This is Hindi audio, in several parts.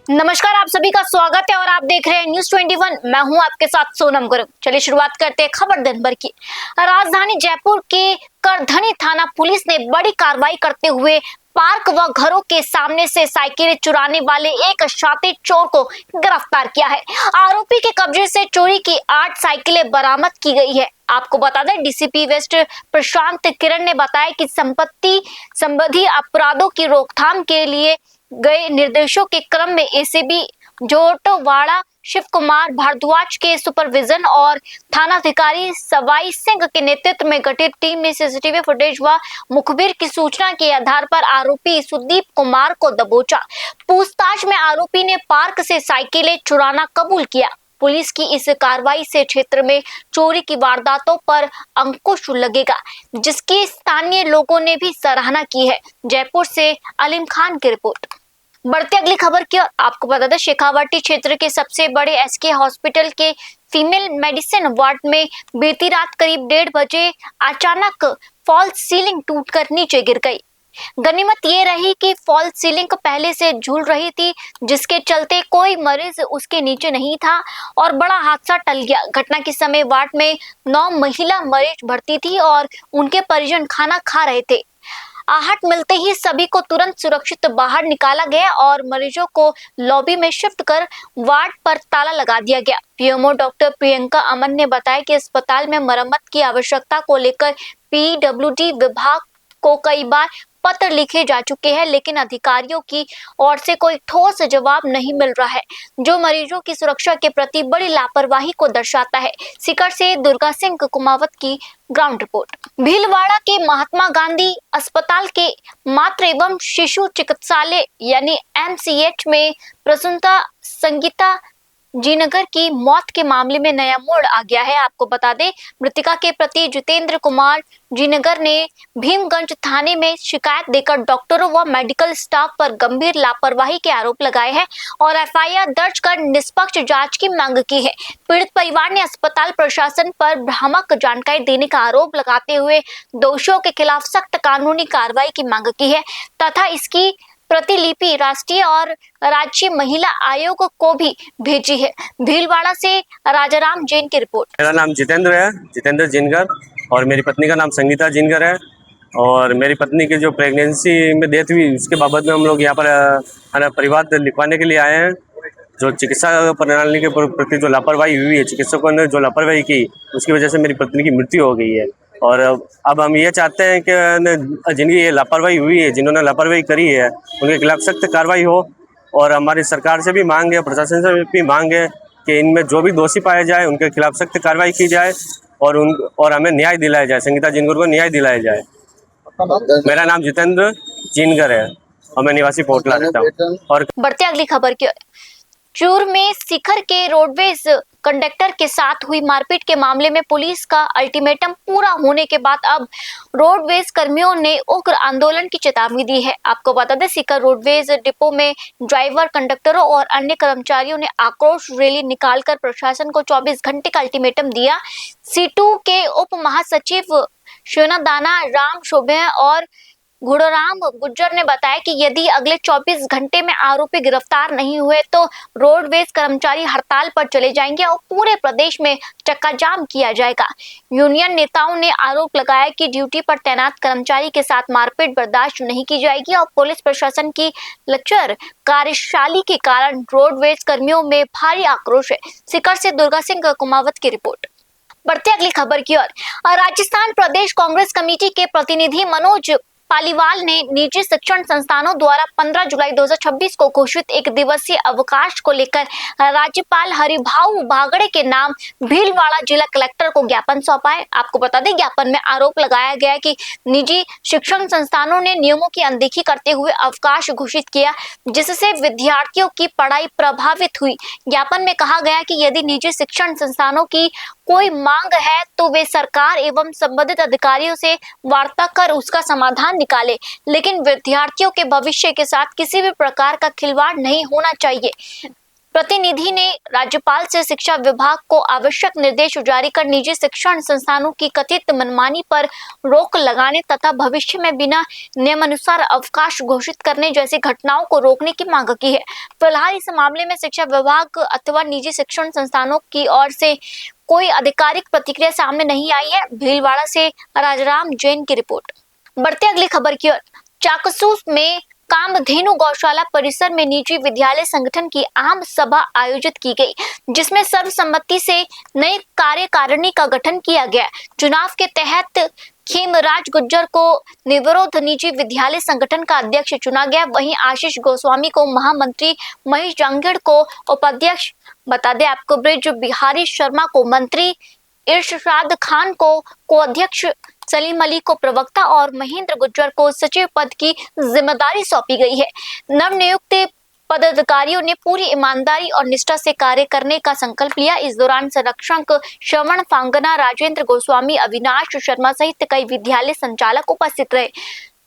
नमस्कार, आप सभी का स्वागत है और आप देख रहे हैं न्यूज 21। मैं हूं आपके साथ सोनम गर्ग। चलिए शुरुआत करते हैं खबर दिन भर की। राजधानी जयपुर के करधनी थाना पुलिस ने बड़ी कार्रवाई करते हुए पार्क व घरों के सामने से साइकिलें चुराने वाले एक शातिर चोर को गिरफ्तार किया है। आरोपी के कब्जे से चोरी की 8 साइकिलें बरामद की गई है। आपको बता दें, डीसीपी वेस्ट प्रशांत किरण ने बताया कि संपत्ति संबंधी अपराधों की रोकथाम के लिए गए निर्देशों के क्रम में एसीबी जोटवाड़ा शिव कुमार भारद्वाज के सुपरविजन और थानाधिकारी सवाई सिंह के नेतृत्व में गठित टीम ने सीसीटीवी फुटेज व मुखबिर की सूचना के आधार पर आरोपी सुदीप कुमार को दबोचा। पूछताछ में आरोपी ने पार्क से साइकिलें चुराना कबूल किया। पुलिस की इस कार्रवाई से क्षेत्र में चोरी की वारदातों पर अंकुश लगेगा, जिसकी स्थानीय लोगों ने भी सराहना की है। जयपुर से अलीम खान की रिपोर्ट। बढ़ते अगली खबर की ओर। आपको बता दें, शेखावाटी क्षेत्र के सबसे बड़े एसके हॉस्पिटल के फीमेल मेडिसिन वार्ड में बीती रात करीब 1:30 बजे अचानक फॉल्स सीलिंग टूटकर नीचे गिर गई। गनीमत ये रही कि फॉल्स सीलिंग पहले से झूल रही थी, जिसके चलते कोई मरीज उसके नीचे नहीं था और बड़ा हादसा टल गया। घटना के समय वार्ड में 9 महिला मरीज भर्ती थी और उनके परिजन खाना खा रहे थे। आहट मिलते ही सभी को तुरंत सुरक्षित बाहर निकाला गया और मरीजों को लॉबी में शिफ्ट कर वार्ड पर ताला लगा दिया गया। पीएमओ डॉक्टर प्रियंका अमन ने बताया कि अस्पताल में मरम्मत की आवश्यकता को लेकर पीडब्ल्यूडी विभाग को कई बार पत्र लिखे जा चुके हैं, लेकिन अधिकारियों की ओर से कोई ठोस जवाब नहीं मिल रहा है, जो मरीजों की सुरक्षा के प्रति बड़ी लापरवाही को दर्शाता है। सीकर से दुर्गा सिंह कुमावत की ग्राउंड रिपोर्ट। भीलवाड़ा के महात्मा गांधी अस्पताल के मातृ एवं शिशु चिकित्सालय यानी एमसीएच में प्रसूता संगीता जीनगर की मौत के मामले में नया मोड़ आ गया है। आपको बता दें, मृतिका के पति जितेंद्र कुमार जीनगर ने भीमगंज थाने में शिकायत देकर डॉक्टरों व मेडिकल स्टाफ पर गंभीर लापरवाही के आरोप लगाए हैं और एफआईआर दर्ज कर निष्पक्ष जांच की मांग की है। पीड़ित परिवार ने अस्पताल प्रशासन पर भ्रामक जानकारी देने का आरोप लगाते हुए दोषियों के खिलाफ सख्त कानूनी कार्रवाई की मांग की है तथा इसकी प्रतिलिपि राष्ट्रीय और राज्य महिला आयोग को भी भेजी है। भीलवाड़ा से राजाराम जैन की रिपोर्ट। मेरा नाम जितेंद्र है, जितेंद्र जिनगर, और मेरी पत्नी का नाम संगीता जिनगर है। और मेरी पत्नी की जो प्रेगनेंसी में डेथ हुई, उसके बाबत में हम लोग यहाँ पर परिवाद लिखवाने के लिए आए हैं। जो चिकित्सा प्रणाली के प्रति जो लापरवाही हुई है, चिकित्सकों ने जो लापरवाही की, उसकी वजह से मेरी पत्नी की मृत्यु हो गई है। और अब हम ये चाहते हैं कि जिनकी ये लापरवाही हुई है, जिन्होंने लापरवाही करी है, उनके खिलाफ सख्त कार्रवाई हो। और हमारी सरकार से भी मांग है, प्रशासन से भी मांग है कि इनमें जो भी दोषी पाए जाए उनके खिलाफ सख्त कार्रवाई की जाए और हमें न्याय दिलाया जाए, संगीता जिनगर को न्याय दिलाया जाए। मेरा नाम जितेंद्र जिनगर है और मैं निवासी पोटला रहता हूँ। और बढ़ते अगली खबर की। चूर में शिखर के रोडवेज कंडक्टर के साथ हुई मारपीट के मामले में पुलिस का अल्टीमेटम पूरा होने के बाद अब रोडवेज कर्मियों ने उग्र आंदोलन की चेतावनी दी है। आपको बता दें, शिखर रोडवेज डिपो में ड्राइवर, कंडक्टरों और अन्य कर्मचारियों ने आक्रोश रैली निकालकर प्रशासन को 24 घंटे का अल्टीमेटम दिया। सीटू के उप महासचिव श्योनादाना राम शोभे और घुड़राम गुज्जर ने बताया कि यदि अगले 24 घंटे में आरोपी गिरफ्तार नहीं हुए तो रोडवेज कर्मचारी हड़ताल पर चले जाएंगे और पूरे प्रदेश में चक्का जाम किया जाएगा। यूनियन नेताओं ने आरोप लगाया कि ड्यूटी पर तैनात कर्मचारी के साथ मारपीट बर्दाश्त नहीं की जाएगी और पुलिस प्रशासन की लचर कार्यशैली के कारण रोडवेज कर्मियों में भारी आक्रोश है। सीकर से दुर्गा सिंह कुमावत की रिपोर्ट। बढ़ते अगली खबर की ओर। राजस्थान प्रदेश कांग्रेस कमेटी के प्रतिनिधि मनोज पालीवाल ने निजी शिक्षण संस्थानों द्वारा 15 जुलाई 2026 को घोषित 1 दिवसीय अवकाश को लेकर राज्यपाल हरिभाऊ बागड़े के नाम भीलवाड़ा जिला कलेक्टर को ज्ञापन सौंपा है। आपको बता दें, ज्ञापन में आरोप लगाया गया कि निजी शिक्षण संस्थानों ने नियमों की अनदेखी करते हुए अवकाश घोषित किया, जिससे विद्यार्थियों की पढ़ाई प्रभावित हुई। ज्ञापन में कहा गया कि यदि निजी शिक्षण संस्थानों की कोई मांग है तो वे सरकार एवं संबंधित अधिकारियों से वार्ता कर उसका समाधान निकाले, लेकिन विद्यार्थियों के भविष्य के साथ किसी भी प्रकार का खिलवाड़ नहीं होना चाहिए। प्रतिनिधि ने राज्यपाल से शिक्षा विभाग को आवश्यक निर्देश जारी कर निजी शिक्षण संस्थानों की कथित मनमानी पर रोक लगाने तथा भविष्य में बिना नियमानुसार अवकाश घोषित करने जैसी घटनाओं को रोकने की मांग की है। फिलहाल इस मामले में शिक्षा विभाग अथवा निजी शिक्षण संस्थानों की ओर से कोई आधिकारिक प्रतिक्रिया सामने नहीं आई है। भीलवाड़ा से राजाराम जैन की रिपोर्ट। बढ़ते अगली खबर की ओर। चाकसू में कामधेनु गौशाला परिसर में निजी विद्यालय संगठन की आम सभा आयोजित की गई, जिसमें सर्वसम्मति से नई कार्यकारिणी का गठन किया गया। चुनाव के तहत खेमराज गुज्जर को निर्विरोध निजी विद्यालय संगठन का अध्यक्ष चुना गया। वहीं आशीष गोस्वामी को महामंत्री, महेश जांगड़ को उपाध्यक्ष, बता दें आपको ब्रिज बिहारी शर्मा को मंत्री, इरशाद खान को अध्यक्ष, सलीम अली को प्रवक्ता और महेंद्र गुज्जर को सचिव पद की जिम्मेदारी सौंपी गई है। नवनियुक्त पदाधिकारियों ने पूरी ईमानदारी और निष्ठा से कार्य करने का संकल्प लिया। इस दौरान संरक्षक श्रवण फांगना, राजेंद्र गोस्वामी, अविनाश शर्मा सहित कई विद्यालय संचालक उपस्थित रहे।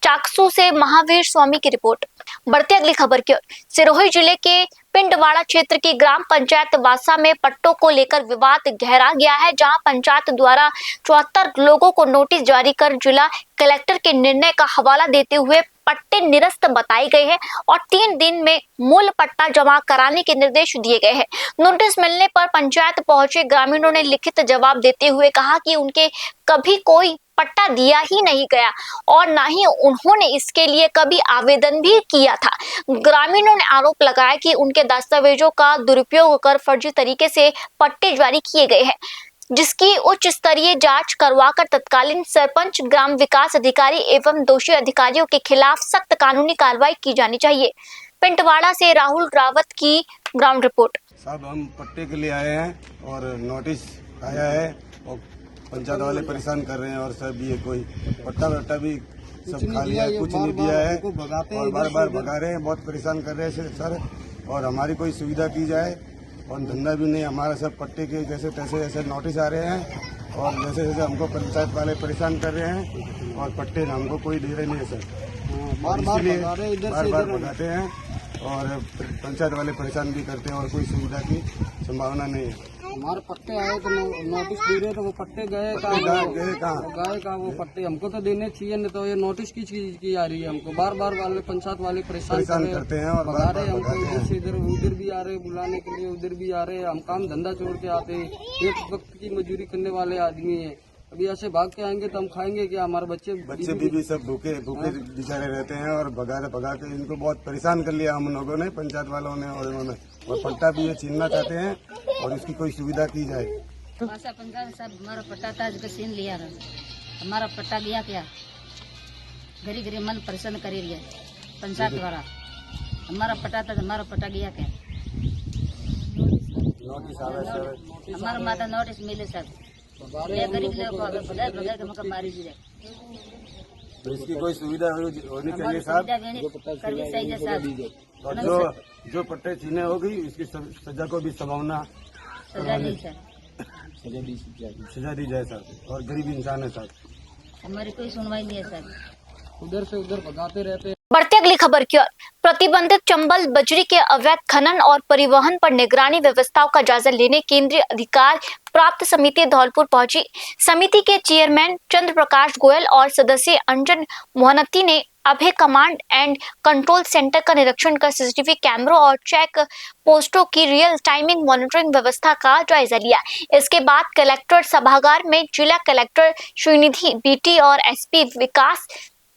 चाकसू से महावीर स्वामी की रिपोर्ट। बढ़ते अगली खबर की ओर। सिरोही जिले के पिंडवाड़ा क्षेत्र की ग्राम पंचायत वासा में पट्टों को लेकर विवाद गहरा गया है, जहां पंचायत द्वारा 74 लोगों को नोटिस जारी कर जिला कलेक्टर के निर्णय का हवाला देते हुए पट्टे निरस्त बताए गए हैं और 3 दिन में मूल पट्टा जमा कराने के निर्देश दिए गए हैं। नोटिस मिलने पर पंचायत पहुंचे ग्रामीणों ने लिखित जवाब देते हुए कहा कि उनके कभी कोई पट्टा दिया ही नहीं गया और न ही उन्होंने इसके लिए कभी आवेदन भी किया था। ग्रामीणों ने आरोप लगाया कि उनके दस्तावेजों का दुरुपयोग कर फर्जी तरीके से पट्टे जारी किए गए हैं, जिसकी उच्च स्तरीय जांच करवाकर तत्कालीन सरपंच, ग्राम विकास अधिकारी एवं दोषी अधिकारियों के खिलाफ सख्त कानूनी कार्रवाई की जानी चाहिए। पिंडवाड़ा से राहुल रावत की ग्राउंड रिपोर्ट। साहब, हम पट्टे के लिए आए हैं और नोटिस आया है और पंचायत वाले परेशान कर रहे हैं और सब ये कोई पट्टा वट्टा भी सब खा लिया है, कुछ नहीं दिया है और बार बार भगा रहे हैं, बहुत परेशान कर रहे हैं सर। और हमारी कोई सुविधा की जाए और धंधा भी नहीं, हमारा सब पट्टे के जैसे तैसे ऐसे नोटिस आ रहे हैं और जैसे जैसे हमको पंचायत वाले परेशान कर रहे हैं और पट्टे हमको कोई दे रहे नहीं है सर। बार बार भगाते हैं और पंचायत वाले परेशान भी करते हैं और कोई सुविधा की संभावना नहीं है। हमारे पट्टे आए तो नोटिस दे रहे तो वो पट्टे गए कहाँ? गए कहाँ वो पट्टे? हमको तो देने चाहिए, नहीं तो ये नोटिस की चीज की आ रही है। हमको बार बार वाले पंचायत वाले परेशान करते हैं और भगा रहे हैं हमको। इधर से इधर, उधर भी आ रहे बुलाने के लिए, उधर भी आ रहे। हम काम धंधा छोड़ के आते हैं, एक वक्त की मजदूरी करने वाले आदमी है। अभी ऐसे भाग के आएंगे तो हम खाएंगे क्या? हमारे बच्चे बीबी सब भूखे बेचारे रहते हैं और भगा के इनको बहुत परेशान कर लिया हम लोगों ने, पंचायत वालों ने और इन्होंने। और पट्टा भी ये छीनना चाहते हैं और इसकी कोई सुविधा की जाए। साहब, हमारा पट्टा था आज सीन लिया रहा, हमारा पट्टा गया क्या? घरी घरी मन परेशान कर रही है पंचायत द्वारा। हमारा पट्टा था, हमारा पट्टा गया क्या? हमारा माता नोटिस मिले सब गरीब लोग को भगा के मौका मारी जाए। तो इसकी कोई सुविधा होनी चाहिए साहब। करनी चाहिए साहब। और जो पट्टे छीने होगी इसकी सजा को भी संभावना सजा दी सर, सजा दी जाए साहब। और गरीब इंसान है साहब, हमारी कोई सुनवाई नहीं है सर। उधर से उधर भगाते रहते। बढ़ते अगली खबर की ओर। प्रतिबंधित चंबल बजरी के अवैध खनन और परिवहन पर निगरानी व्यवस्थाओं का जायजा लेने केंद्रीय अधिकार प्राप्त समिति धौलपुर पहुंची। समिति के चेयरमैन चंद्र प्रकाश गोयल और सदस्य अंजन मोहनती ने अभय कमांड एंड कंट्रोल सेंटर का निरीक्षण कर सीसीटीवी कैमरों और चेक पोस्टों की रियल टाइमिंग मॉनिटरिंग व्यवस्था का जायजा लिया। इसके बाद कलेक्ट्रेट सभागार में जिला कलेक्टर श्रीनिधि बीटी और एसपी विकास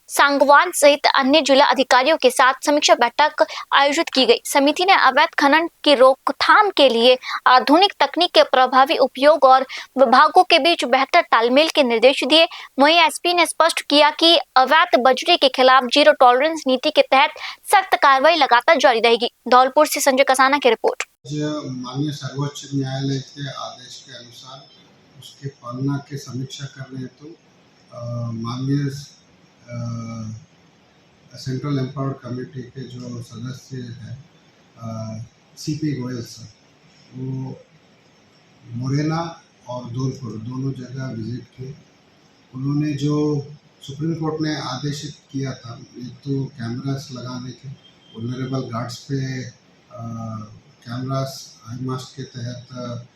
सांगवान सहित अन्य जिला अधिकारियों के साथ समीक्षा बैठक आयोजित की गई। समिति ने अवैध खनन की रोकथाम के लिए आधुनिक तकनीक के प्रभावी उपयोग और विभागों के बीच बेहतर तालमेल के निर्देश दिए। वहीं एसपी ने स्पष्ट किया कि अवैध बजरी के खिलाफ जीरो टॉलरेंस नीति के तहत सख्त कार्रवाई लगातार जारी रहेगी। धौलपुर से संजय कसाना की रिपोर्ट। माननीय सर्वोच्च न्यायालय के आदेश के अनुसार उसके पालना की समीक्षा करने हेतु माननीय सेंट्रल एम्पावर्ड कमेटी के जो सदस्य हैं सीपी गोयल सर, वो मोरेना और धौलपुर दोनों जगह विजिट किए। उन्होंने जो सुप्रीम कोर्ट ने आदेशित किया था, एक तो कैमरास लगाने के, वल्नरेबल गार्ड्स पे कैमरास IMAST के तहत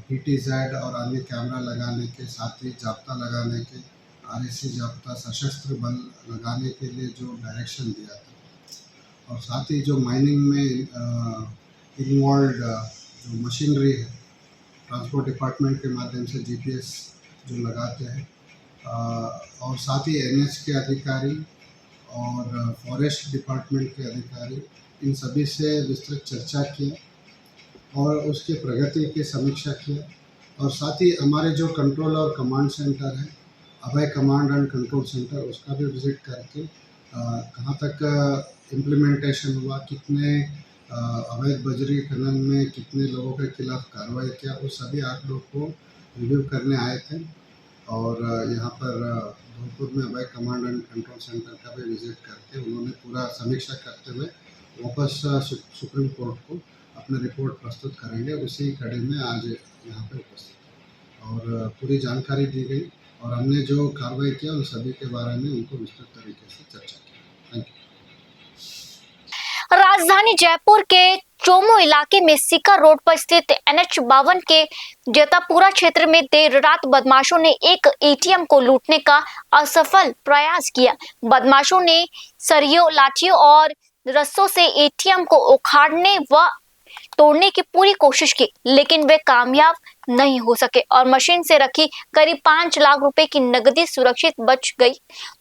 PTZ और अन्य कैमरा लगाने के साथ ही जाब्ता लगाने के RSC जाब्ता सशस्त्र बल लगाने के लिए जो डायरेक्शन दिया था, और साथ ही जो माइनिंग में इन्वॉल्व जो मशीनरी है ट्रांसपोर्ट डिपार्टमेंट के माध्यम से GPS जो लगाते हैं, और साथ ही NH के अधिकारी और फॉरेस्ट डिपार्टमेंट के अधिकारी, इन सभी से विस्तृत चर्चा किया और उसके प्रगति की समीक्षा किया। और साथ ही हमारे जो कंट्रोल और कमांड सेंटर है, अभय कमांड एंड कंट्रोल सेंटर, उसका भी विजिट करके कहाँ तक इम्प्लीमेंटेशन हुआ, कितने अवैध बजरी खनन में कितने लोगों के खिलाफ कार्रवाई किया, उस सभी आंकड़ों को रिव्यू करने आए थे। और यहाँ पर धौलपुर में अभय कमांड एंड कंट्रोल सेंटर का भी विजिट करके उन्होंने पूरा समीक्षा करते हुए वापस सुप्रीम कोर्ट को अपनी रिपोर्ट प्रस्तुत करेंगे। उसी कड़ी में आज यहाँ पर उपस्थित और पूरी जानकारी दी गई और हमने जो कार्रवाई किया उन सभी के बारे में उनको विस्तृत तरीके से चर्चा की। Thank you. राजधानी जयपुर के चोमू इलाके में सीकर रोड पर स्थित NH52 के जेतापुरा क्षेत्र में देर रात बदमाशों ने एक ATM को लूटने का असफल प्रयास किया। बदमाशों ने सरियों, लाठियों और रस्सों से ATM को उखाड़ने व तोड़ने की पूरी कोशिश की, लेकिन वे कामयाब नहीं हो सके और मशीन से रखी करीब 5 लाख रुपए की नकदी सुरक्षित बच गई।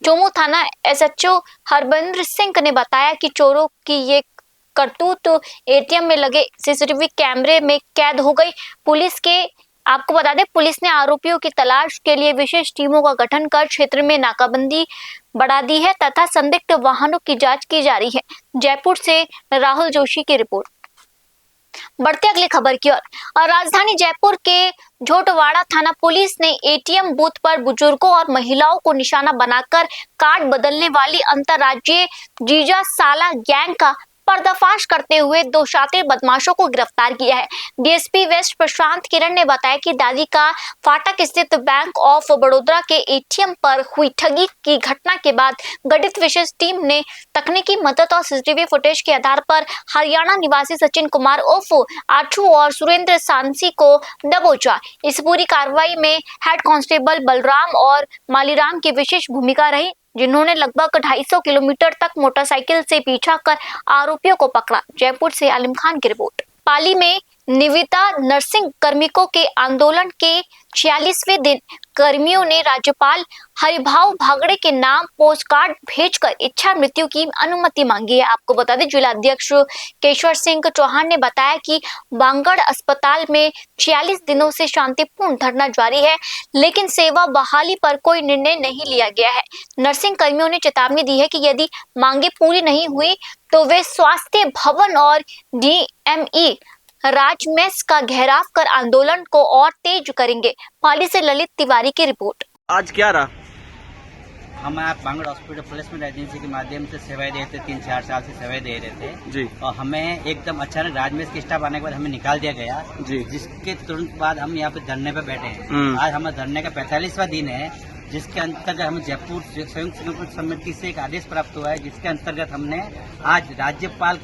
चोमू थाना SHO हरबिंदर सिंह ने बताया कि चोरों की ये करतूत ATM में लगे CCTV कैमरे में कैद हो गई। आपको बता दें, पुलिस ने आरोपियों की तलाश के लिए विशेष टीमों का गठन कर क्षेत्र में नाकाबंदी बढ़ा दी है तथा संदिग्ध वाहनों की जांच की जा रही है। जयपुर से राहुल जोशी की रिपोर्ट। बढ़ते अगली खबर की ओर। राजधानी जयपुर के झोटवाड़ा थाना पुलिस ने ATM बूथ पर बुजुर्गों और महिलाओं को निशाना बनाकर कार्ड बदलने वाली अंतर्राज्यीय जीजा साला गैंग का पर्दाफाश करते हुए 2 शातिर बदमाशों को गिरफ्तार किया है। DSP वेस्ट प्रशांत किरण ने बताया कि दादी का फाटक स्थित बैंक ऑफ बड़ौदा के ATM पर हुई ठगी की घटना के बाद गठित विशेष टीम ने तकनीकी मदद और CCTV फुटेज के आधार पर हरियाणा निवासी सचिन कुमार उर्फ आठू और सुरेंद्र सांसी को दबोचा। इस पूरी कार्रवाई में हेड कांस्टेबल बलराम और मालीराम की विशेष भूमिका रही, जिन्होंने लगभग 250 किलोमीटर तक मोटरसाइकिल से पीछा कर आरोपियों को पकड़ा। जयपुर से आलिम खान की रिपोर्ट। पाली में निविदा नर्सिंग कार्मिकों के आंदोलन के 46वें दिन कर्मियों ने राज्यपाल हरिभाऊ भागड़े के नाम पोस्ट कार्ड भेजकर इच्छा मृत्यु की अनुमति मांगी है। आपको बता दें, जिला अध्यक्ष केशवर सिंह चौहान ने बताया कि बांगड़ अस्पताल में 46 दिनों से शांतिपूर्ण धरना जारी है, लेकिन सेवा बहाली पर कोई निर्णय नहीं लिया गया है। नर्सिंग कर्मियों ने चेतावनी दी है कि यदि मांगे पूरी नहीं हुई तो वे स्वास्थ्य भवन और DME राजमेस का घेराव कर आंदोलन को और तेज करेंगे। पाली से ललित तिवारी की रिपोर्ट। आज क्या रहा? हम आप बांगड़ हॉस्पिटल प्लेसमेंट एजेंसी के माध्यम से सेवाएं दे रहे थे, 3-4 साल से सेवाएं दे रहे थे जी। और हमें एकदम अचानक राजमेस के स्टाफ आने के बाद हमें निकाल दिया गया जी, जिसके तुरंत बाद हम यहाँ पे धरने पे बैठे हैं। आज हमारे धरने का 45वां दिन है, जिसके अंतर्गत हमें जयपुर संयुक्त संगठन समिति से एक आदेश प्राप्त हुआ है, जिसके अंतर्गत हमने आज राज्यपाल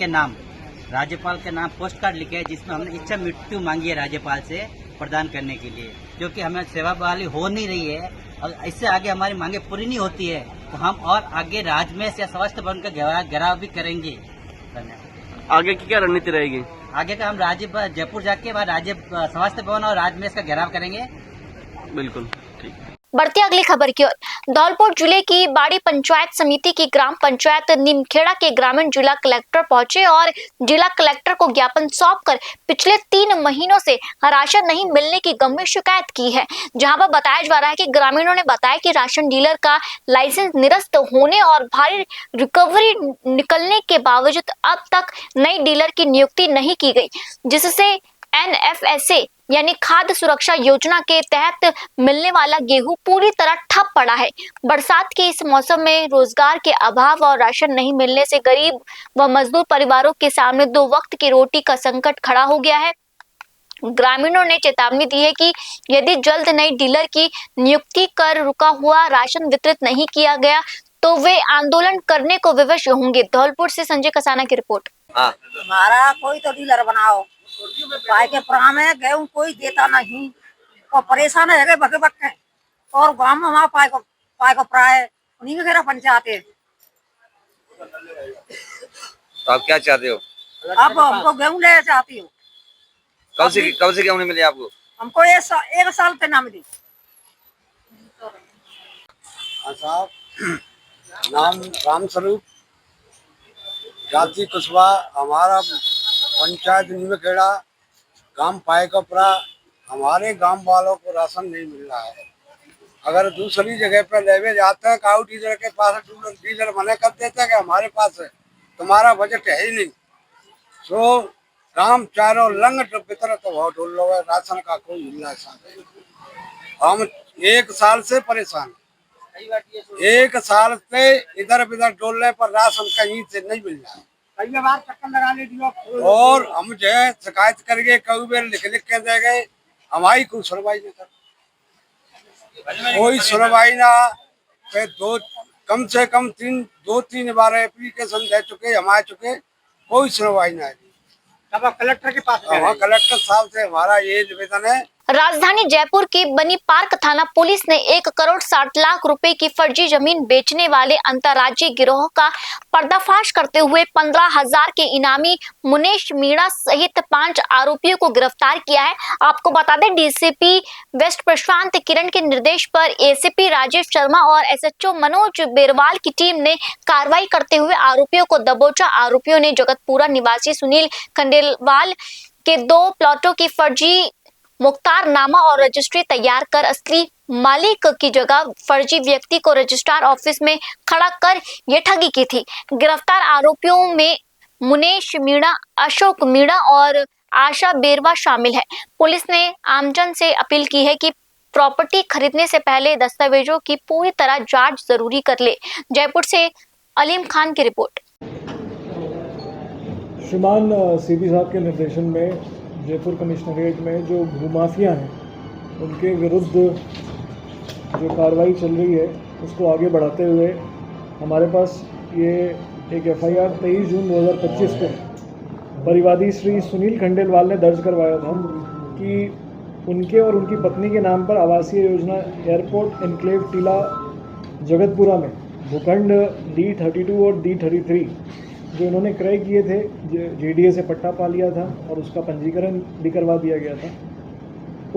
के नाम पोस्ट कार्ड लिखे है, जिसमें हमने इच्छा मृत्यु मांगी है राज्यपाल से प्रदान करने के लिए, क्योंकि हमें सेवा बहाली हो नहीं रही है और इससे आगे हमारी मांगे पूरी नहीं होती है तो हम और आगे राजमेस या स्वास्थ्य भवन का घेराव भी करेंगे। धन्यवाद। आगे की क्या रणनीति रहेगी? आगे का हम जयपुर जाके वहाँ स्वास्थ्य भवन और राजमेस का घेराव करेंगे। बिल्कुल ठीक है। बढ़ते अगली खबर की ओर। धौलपुर जिले की बाड़ी पंचायत समिति की ग्राम पंचायत नीमखेड़ा के ग्रामीण जिला कलेक्टर पहुंचे और जिला कलेक्टर को ज्ञापन सौंपकर पिछले 3 महीनों से राशन नहीं मिलने की गंभीर शिकायत की है। जहां पर बताया जा रहा है कि ग्रामीणों ने बताया कि राशन डीलर का लाइसेंस निरस्त होने और भारी रिकवरी निकलने के बावजूद अब तक नई डीलर की नियुक्ति नहीं की गई, जिससे NFSA यानी खाद्य सुरक्षा योजना के तहत मिलने वाला गेहूं पूरी तरह ठप पड़ा है। बरसात के इस मौसम में रोजगार के अभाव और राशन नहीं मिलने से गरीब व मजदूर परिवारों के सामने 2 वक्त की रोटी का संकट खड़ा हो गया है। ग्रामीणों ने चेतावनी दी है कि यदि जल्द नई डीलर की नियुक्ति कर रुका हुआ राशन वितरित नहीं किया गया तो वे आंदोलन करने को विवश होंगे। धौलपुर से संजय कसाना की रिपोर्ट। हमारा कोई तो डीलर बनाओ, पाए के प्राण है गेहूं कोई देता नहीं और परेशान है गए भगे भक्के और गांव में वहाँ पाए को प्राय उन्हीं के घेरा पंचायत है। तो आप क्या चाहते हो? अब हमको गेहूं ले चाहती हूँ। कब से गेहूं नहीं मिले आपको? हमको एक साल पे ना मिली। साहब नाम राम स्वरूप, जाति कुशवाहा, हमारा पंचायत नीमखेड़ा, गांव पायकपरा। हमारे गांव वालों को राशन नहीं मिल रहा है। अगर दूसरी जगह पे लेवे जाते हैं काउ डीलर के पास, डीलर मना कर देते हैं कि हमारे पास है, तुम्हारा बजट है ही नहीं। तो काम चारों लंग बितर तो बहुत ढूंढ लो, राशन का कोई मिल रहा है। हम 1 साल से परेशान, 1 साल से इधर उधर डोलने पर राशन कहीं से नहीं मिल रहा है। कई बार चक्कर लगाने दिया और हम जो है शिकायत करके कई बार लिख के दे गए, हमारी कोई सुनवाई नहीं कर, कोई सुनवाई ना। कम से कम 2-3 बार एप्लीकेशन दे चुके, हम आ चुके, कोई सुनवाई ना है। अब कलेक्टर के पास कलेक्टर साहब से हमारा ये निवेदन है। राजधानी जयपुर की बनी पार्क थाना पुलिस ने 1 करोड़ 60 लाख रुपए की फर्जी जमीन बेचने वाले अंतर्राज्यीय गिरोह का पर्दाफाश करते हुए 15,000 के इनामी मुनेश मीणा सहित 5 आरोपियों को गिरफ्तार किया है। आपको बता दें, डीसीपी वेस्ट प्रशांत किरण के निर्देश पर एसीपी राजेश शर्मा और एसएचओ मनोज बेरवाल की टीम ने कार्रवाई करते हुए आरोपियों को दबोचा। आरोपियों ने जगतपुरा निवासी सुनील खंडेलवाल के 2 प्लॉटों की फर्जी मुख्तारनामा और रजिस्ट्री तैयार कर असली मालिक की जगह फर्जी व्यक्ति को रजिस्ट्रार ऑफिस में खड़ा कर ये ठगी की थी। गिरफ्तार आरोपियों में मुनेश मीणा, अशोक मीणा और आशा बेरवा शामिल है। पुलिस ने आमजन से अपील की है कि प्रॉपर्टी खरीदने से पहले दस्तावेजों की पूरी तरह जांच जरूरी कर ले। जयपुर से अलीम खान की रिपोर्ट। श्रीमान सीबी साहब के निर्देशन में जयपुर कमिश्नरेट में जो भूमाफिया हैं उनके विरुद्ध जो कार्रवाई चल रही है उसको आगे बढ़ाते हुए हमारे पास ये एक एफआईआर 23 जून 2025 को परिवादी श्री सुनील खंडेलवाल ने दर्ज करवाया था कि उनके और उनकी पत्नी के नाम पर आवासीय योजना एयरपोर्ट एनक्लेव टीला जगतपुरा में भूखंड D32 और D33 जो इन्होंने क्रय किए थे, जेडीए से पट्टा पा लिया था और उसका पंजीकरण भी करवा दिया गया था।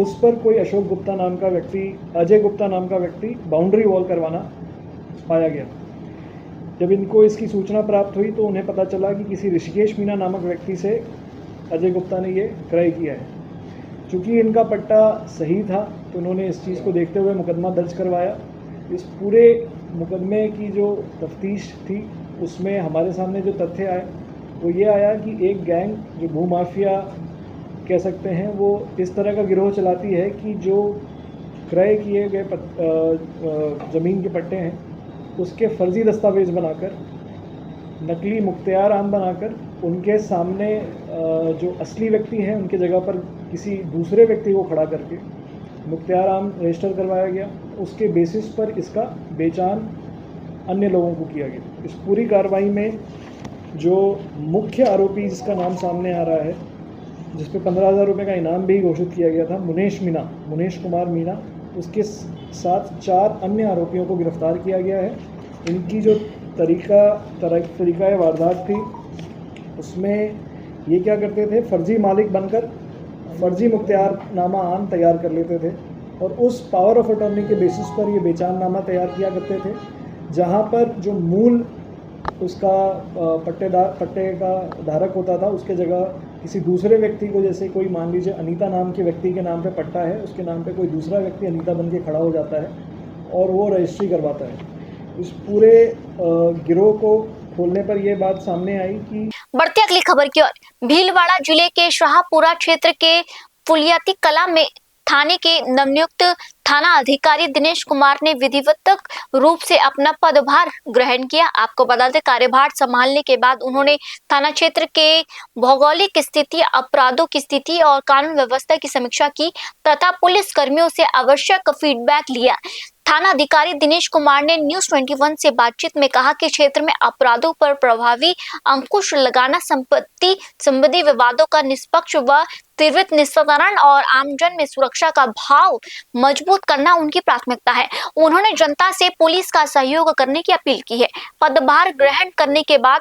उस पर कोई अशोक गुप्ता नाम का व्यक्ति, अजय गुप्ता नाम का व्यक्ति बाउंड्री वॉल करवाना पाया गया। जब इनको इसकी सूचना प्राप्त हुई तो उन्हें पता चला कि किसी ऋषिकेश मीणा नामक व्यक्ति से अजय गुप्ता ने ये क्रय किया है। चूँकि इनका पट्टा सही था तो उन्होंने इस चीज़ को देखते हुए मुकदमा दर्ज करवाया। इस पूरे मुकदमे की जो तफ्तीश थी उसमें हमारे सामने जो तथ्य आए वो ये आया कि एक गैंग जो भूमाफिया कह सकते हैं वो इस तरह का गिरोह चलाती है कि जो क्रय किए गए ज़मीन के पट्टे हैं उसके फर्जी दस्तावेज बनाकर, नकली मुख्तियाराम बनाकर उनके सामने जो असली व्यक्ति हैं उनके जगह पर किसी दूसरे व्यक्ति को खड़ा करके मुख्तियाराम रजिस्टर करवाया गया। उसके बेसिस पर इसका बेचान अन्य लोगों को किया गया। इस पूरी कार्रवाई में जो मुख्य आरोपी जिसका नाम सामने आ रहा है, जिस पे 15,000 रुपये का इनाम भी घोषित किया गया था, मुनेश कुमार मीणा, उसके साथ 4 अन्य आरोपियों को गिरफ्तार किया गया है। इनकी जो तरीका वारदात थी उसमें ये क्या करते थे, फर्जी मालिक बनकर फर्जी मुख्तियारनामा आम तैयार कर लेते थे और उस पावर ऑफ अटॉर्नी के बेसिस पर ये बेचाननामा तैयार किया करते थे, जहाँ पर जो मूल उसका पट्टे का धारक होता था उसके जगह किसी दूसरे व्यक्ति को, जैसे कोई मान लीजिए अनीता नाम के व्यक्ति के नाम पे पट्टा है, उसके नाम पे कोई दूसरा व्यक्ति अनीता बन के खड़ा हो जाता है और वो रजिस्ट्री करवाता है। इस पूरे गिरोह को खोलने पर यह बात सामने आई कि बढ़ते अगली खबर की ओर। भीलवाड़ा जिले के शाहपुरा क्षेत्र के फुलियाती कला में थाने के नवनियुक्त थाना अधिकारी दिनेश कुमार ने विधिवत रूप से अपना पदभार ग्रहण किया। आपको बता दें, कार्यभार संभालने के बाद उन्होंने थाना क्षेत्र के भौगोलिक स्थिति, अपराधों की स्थिति और कानून व्यवस्था की समीक्षा की तथा पुलिस कर्मियों से आवश्यक फीडबैक लिया। थाना अधिकारी दिनेश कुमार ने न्यूज 21 से बातचीत में कहा कि क्षेत्र में अपराधों पर प्रभावी अंकुश लगाना, संपत्ति संबंधी विवादों का निष्पक्ष व त्वरित निस्तारण और आमजन में सुरक्षा का भाव मजबूत करना उनकी प्राथमिकता है। उन्होंने जनता से पुलिस का सहयोग करने की अपील की है। पदभार ग्रहण करने के बाद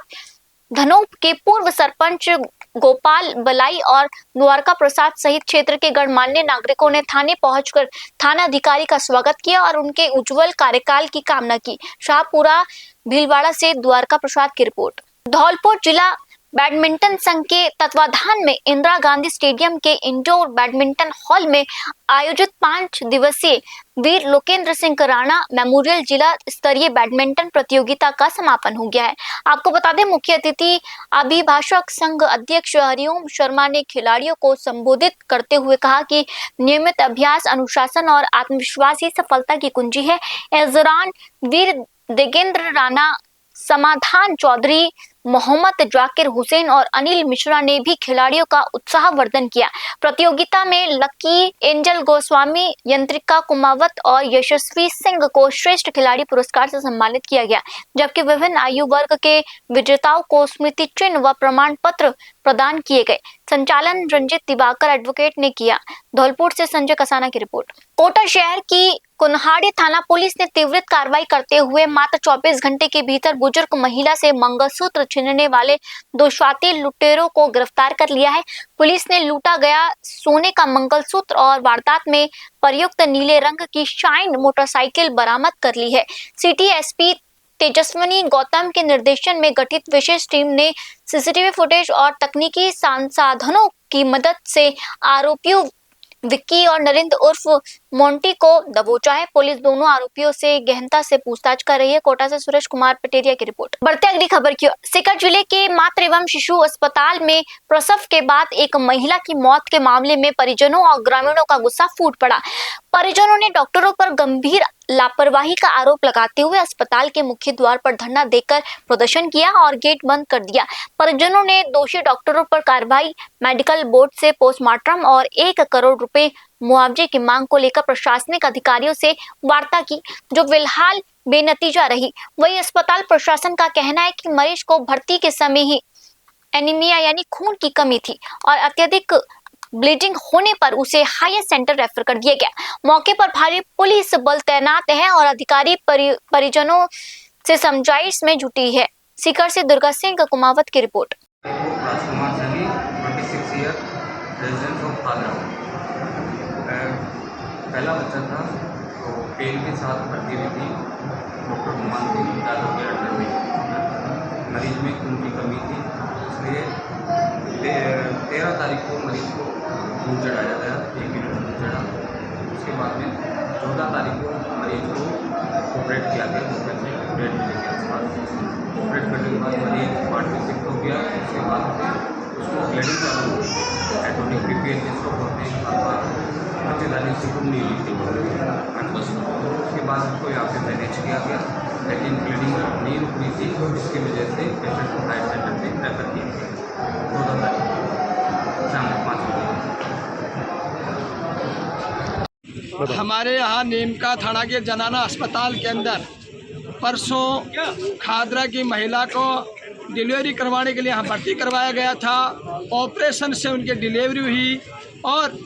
धनोप के पूर्व सरपंच गोपाल बलाई और द्वारका प्रसाद सहित क्षेत्र के गणमान्य नागरिकों ने थाने पहुंचकर थाना अधिकारी का स्वागत किया और उनके उज्जवल कार्यकाल की कामना की। शाहपुरा भीलवाड़ा से द्वारका प्रसाद की रिपोर्ट। धौलपुर जिला बैडमिंटन संघ के तत्वाधान में इंदिरा गांधी स्टेडियम के इंडोर बैडमिंटन हॉल में आयोजित 5 दिवसीय वीर लोकेंद्र सिंह राणा मेमोरियल जिला स्तरीय बैडमिंटन प्रतियोगिता का समापन हो गया है। आपको बता दें, मुख्य अतिथि अभिभाषक संघ अध्यक्ष हरिओम शर्मा ने खिलाड़ियों को संबोधित करते हुए कहा कि नियमित अभ्यास, अनुशासन और आत्मविश्वास ही सफलता की कुंजी है। इस दौरान वीर देगेंद्र राणा, समाधान चौधरी, मोहम्मद जाकिर हुसैन और अनिल मिश्रा ने भी खिलाड़ियों का उत्साहवर्धन किया। प्रतियोगिता में लकी, एंजल गोस्वामी, यंत्रिका कुमावत और यशस्वी सिंह को श्रेष्ठ खिलाड़ी पुरस्कार से सम्मानित किया गया, जबकि विभिन्न आयु वर्ग के विजेताओं को स्मृति चिन्ह व प्रमाण पत्र प्रदान किए गए। संचालन रंजित दिवाकर एडवोकेट ने किया। धौलपुर से संजय कसाना की रिपोर्ट। कोटा शहर की कुन्हाड़ी थाना पुलिस ने त्वरित कार्रवाई करते हुए मात्र 24 घंटे के भीतर बुजुर्ग महिला से मंगलसूत्र छीनने वाले 2 शातिर लुटेरों को गिरफ्तार कर लिया है। पुलिस ने लूटा गया सोने का मंगलसूत्र और वारदात में प्रयुक्त नीले रंग की शाइन मोटरसाइकिल बरामद कर ली है। सिटी एसपी तेजस्विनी गौतम के निर्देशन में गठित विशेष टीम ने सीसीटीवी फुटेज और तकनीकी संसाधनों की मदद से आरोपियों विक्की और नरेंद्र उर्फ मोंटी को दबोचा है। पुलिस दोनों आरोपियों से गहनता से पूछताछ कर रही है। कोटा से सुरेश कुमार पटेरिया की रिपोर्ट। बढ़ते अगली खबर की ओर। सीकर जिले के मातृ एवं शिशु अस्पताल में प्रसव के बाद एक महिला की मौत के मामले में परिजनों और ग्रामीणों का गुस्सा फूट पड़ा। परिजनों ने डॉक्टरों पर गंभीर लापरवाही का आरोप लगाते हुए अस्पताल के मुख्य द्वार पर धरना देकर प्रदर्शन किया और गेट बंद कर दिया। परिजनों ने दोषी डॉक्टरों पर कार्रवाई, मेडिकल बोर्ड से पोस्टमार्टम और 1 करोड़ रुपए मुआवजे की मांग को लेकर प्रशासनिक अधिकारियों से वार्ता की, जो फिलहाल बेनतीजा रही। वही अस्पताल प्रशासन का कहना है कि मरीज को भर्ती के समय ही एनीमिया यानी खून की कमी थी और अत्यधिक ब्लीडिंग होने पर उसे हायर सेंटर रेफर कर दिया गया। मौके पर भारी पुलिस बल तैनात है और अधिकारी परिजनों से समझाइश में जुटी है। सीकर से दुर्गा सिंह का कुमावत की report. Rajkumar Sunny, 26 year, resident of Agra. पहला बच्चा था तो पेन के साथ भर्ती हुई थी डॉक्टर गुमान सिंह यादव के अंडर में। मरीज में खून की कमी थी, इसलिए 13 तारीख को मरीज को खून चढ़ाया गया, 1 यूनिट खून चढ़ा। उसके बाद में 14 तारीख को मरीज को ऑपरेट किया गया, ऑपरेट मिले के आसपास। ऑपरेट करने के बाद मरीज वार्ड में शिफ्ट हो गया। उसके बाद उसको ब्लीडिंग चालू हो गई, एटोनिक पीपीएच जिसको बोलते हैं, बच्चेदानी से खून नहीं ली थी बस। उसके बाद उसको यहाँ पे मैनेज किया गया, लेकिन ब्लीडिंग नहीं रुक रही थी, इसकी वजह से पेशेंट को हायर सेंटर में रेफर किया गया 14 तारीख को शाम 5 बजे। हमारे यहाँ नीमका थाना के जनाना अस्पताल के अंदर परसों खादरा की महिला को डिलीवरी करवाने के लिए यहाँ भर्ती करवाया गया था। ऑपरेशन से उनकी डिलीवरी हुई और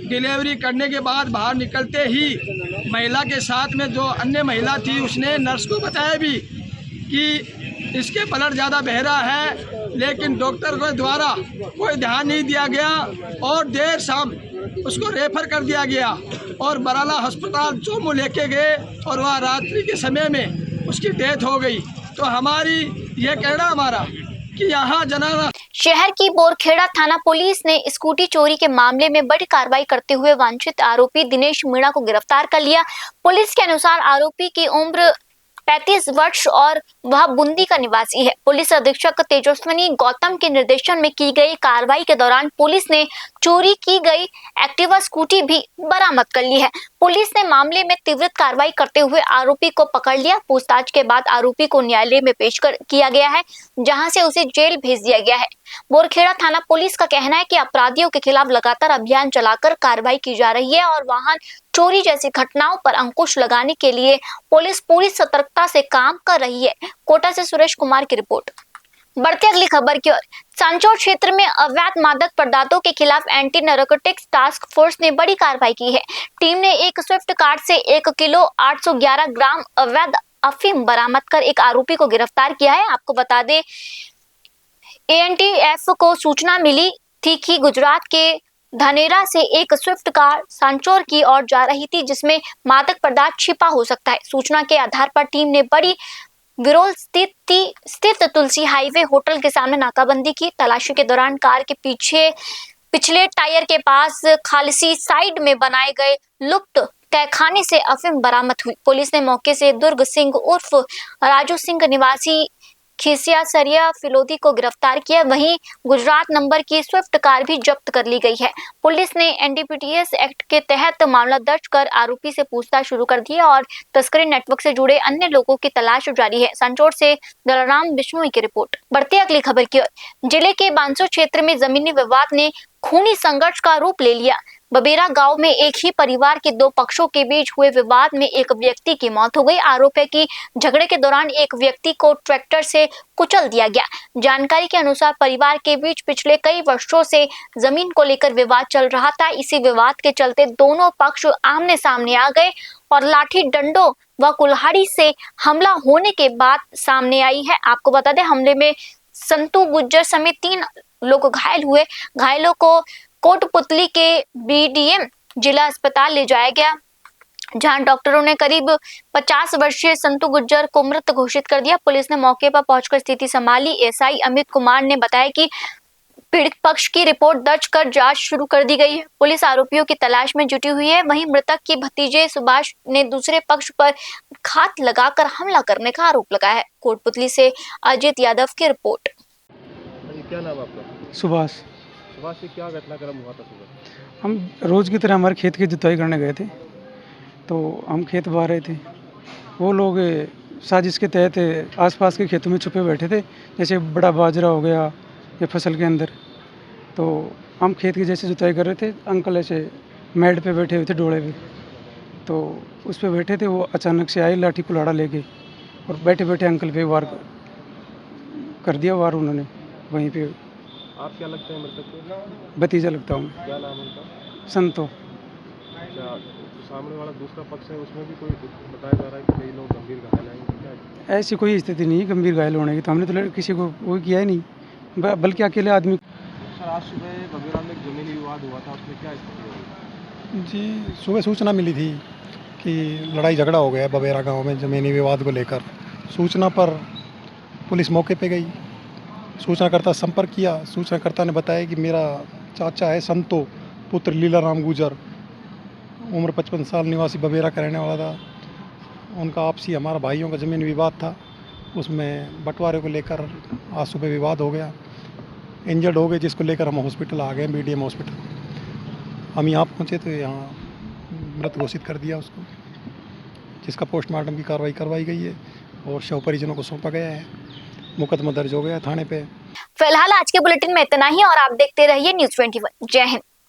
डिलीवरी करने के बाद बाहर निकलते ही महिला के साथ में जो अन्य महिला थी उसने नर्स को बताया भी कि इसके ब्लड ज़्यादा बह रहा है, लेकिन डॉक्टर के द्वारा कोई ध्यान नहीं दिया गया और देर शाम उसको रेफर कर दिया गया और बराला अस्पताल चोमू लेके गए और वह रात्रि के समय में उसकी डेथ हो गई। तो हमारी यह कहना हमारा कि यहाँ जनाना शहर की बोरखेड़ा थाना पुलिस ने स्कूटी चोरी के मामले में बड़ी कार्रवाई करते हुए वांछित आरोपी दिनेश मीणा को गिरफ्तार कर लिया। पुलिस के अनुसार आरोपी की उम्र 35 वर्ष और वह बूंदी का निवासी है। पुलिस अधीक्षक तेजस्विनी गौतम के निर्देशन में की गई कार्रवाई के दौरान पुलिस ने चोरी की गई एक्टिवा स्कूटी भी बरामद कर ली है। पुलिस ने मामले में तीव्र कार्रवाई करते हुए आरोपी को पकड़ लिया। पूछताछ के बाद आरोपी को न्यायालय में पेश किया गया है, जहां से उसे जेल भेज दिया गया है। बोरखेड़ा थाना पुलिस का कहना है कि अपराधियों के खिलाफ लगातार अभियान चलाकर कार्रवाई की जा रही है और वाहन चोरी जैसी घटनाओं पर अंकुश लगाने के लिए पुलिस पूरी सतर्कता से काम कर रही है। कोटा से सुरेश कुमार की रिपोर्ट। बढ़ते अगली खबर की ओर। सांचौर क्षेत्र में अवैध मादक पदार्थों के खिलाफ एंटी नारकोटिक्स टास्क फोर्स ने बड़ी कार्रवाई की है। टीम ने एक स्विफ्ट कार से 1 किलो 811 ग्राम अवैध अफीम बरामद कर एक आरोपी को गिरफ्तार किया है। आपको बता दें, एएनटीएफ को सूचना मिली थी कि गुजरात के धनेरा से एक स्विफ्ट कार सांचौर की ओर जा रही थी, जिसमें मादक पदार्थ छिपा हो सकता है। सूचना के आधार पर टीम ने बड़ी विरोल स्थित तुलसी हाईवे होटल के सामने नाकाबंदी की। तलाशी के दौरान कार के पिछले टायर के पास खालसी साइड में बनाए गए लुप्त तहखाने से अफीम बरामद हुई। पुलिस ने मौके से दुर्ग सिंह उर्फ राजू सिंह निवासी खिसिया सरिया फिलोदी को गिरफ्तार किया। वहीं गुजरात नंबर की स्विफ्ट कार भी जब्त कर ली गई है। पुलिस ने एनडीपीएस एक्ट के तहत मामला दर्ज कर आरोपी से पूछताछ शुरू कर दी है और तस्करी नेटवर्क से जुड़े अन्य लोगों की तलाश जारी है। सांचौर से दलाराम बिश्नोई की रिपोर्ट। बढ़ते अगली खबर की ओर। जिले के बांसो क्षेत्र में जमीनी विवाद ने खूनी संघर्ष का रूप ले लिया। बबेरा गांव में एक ही परिवार के दो पक्षों के बीच हुए विवाद में एक व्यक्ति की मौत हो गई। आरोप है कि झगड़े के दौरान एक व्यक्ति को ट्रैक्टर से कुचल दिया गया। जानकारी के अनुसार परिवार के बीच पिछले कई वर्षों से जमीन को लेकर विवाद चल रहा था। इसी विवाद के चलते दोनों पक्ष आमने सामने आ गए और लाठी डंडों व कुल्हाड़ी से हमला होने के बात सामने आई है। आपको बता दें, हमले में संतू गुज्जर समेत 3 लोग घायल हुए। घायलों को कोटपुतली के बीडीएम जिला अस्पताल ले जाया गया, जहां डॉक्टरों ने करीब 50 वर्षीय संतू गुज्जर को मृत घोषित कर दिया। पुलिस ने मौके पर पहुंचकर स्थिति संभाली। एसआई अमित कुमार ने बताया कि पीड़ित पक्ष की रिपोर्ट दर्ज कर जांच शुरू कर दी गई है। पुलिस आरोपियों की तलाश में जुटी हुई है। वहीं मृतक के भतीजे सुभाष ने दूसरे पक्ष पर घात लगाकर हमला करने का आरोप लगाया है। कोटपुतली से अजित यादव की रिपोर्ट। क्या नाम आपका? सुभाष। सुभाष से क्या घटनाक्रम हुआ था सुबह? हम रोज़ की तरह हमारे खेत की जुताई करने गए थे, तो हम खेत बहा रहे थे। वो लोग साजिश के तहत आसपास के खेतों में छुपे बैठे थे, जैसे बड़ा बाजरा हो गया या फसल के अंदर। तो हम खेत की जैसे जुताई कर रहे थे, अंकल ऐसे मेड पे बैठे हुए थे, डोड़े पे, तो उस पर बैठे थे। वो अचानक से आए लाठी कुल्हाड़ा लेके और बैठे बैठे अंकल पे वार कर दिया। वार उन्होंने वहीं पे। आप क्या लगते हैं मृतक को? भतीजा लगता हूँ। क्या नाम है उनका? संतो। अच्छा, सामने वाला दूसरा पक्ष है, उसमें भी कोई बताया जा रहा है कि कई लोग गंभीर घायल हैं? ऐसी कोई स्थिति नहीं है गंभीर घायल होने की, तो हमने तो किसी को वो किया ही नहीं, बल्कि अकेले आदमी। सर, आज सुबह बबेरा में एक जमीनी विवाद हुआ था, उसमें क्या स्थिति हुई? जी, सुबह सूचना मिली थी कि लड़ाई झगड़ा हो गया बबेरा गांव में ज़मीनी विवाद को लेकर। सूचना पर पुलिस मौके पे गई, सूचनाकर्ता संपर्क किया। सूचनाकर्ता ने बताया कि मेरा चाचा है संतो पुत्र लीला राम गुजर, उम्र 55 साल, निवासी बबेरा का रहने वाला था। उनका आपसी हमारा भाइयों का ज़मीन विवाद था, उसमें बंटवारे को लेकर आज सुबह विवाद हो गया। इंजर्ड हो गए, जिसको लेकर हम हॉस्पिटल आ गए, बीडीएम हॉस्पिटल। हम यहाँ पहुँचे तो यहाँ मृत घोषित कर दिया उसको, जिसका पोस्टमार्टम की कार्रवाई करवाई गई है और शव परिजनों को सौंपा गया है। मुकदमा दर्ज हो गया थाने पे। फिलहाल आज के बुलेटिन में इतना ही और आप देखते रहिए न्यूज़ 21। जय हिंद।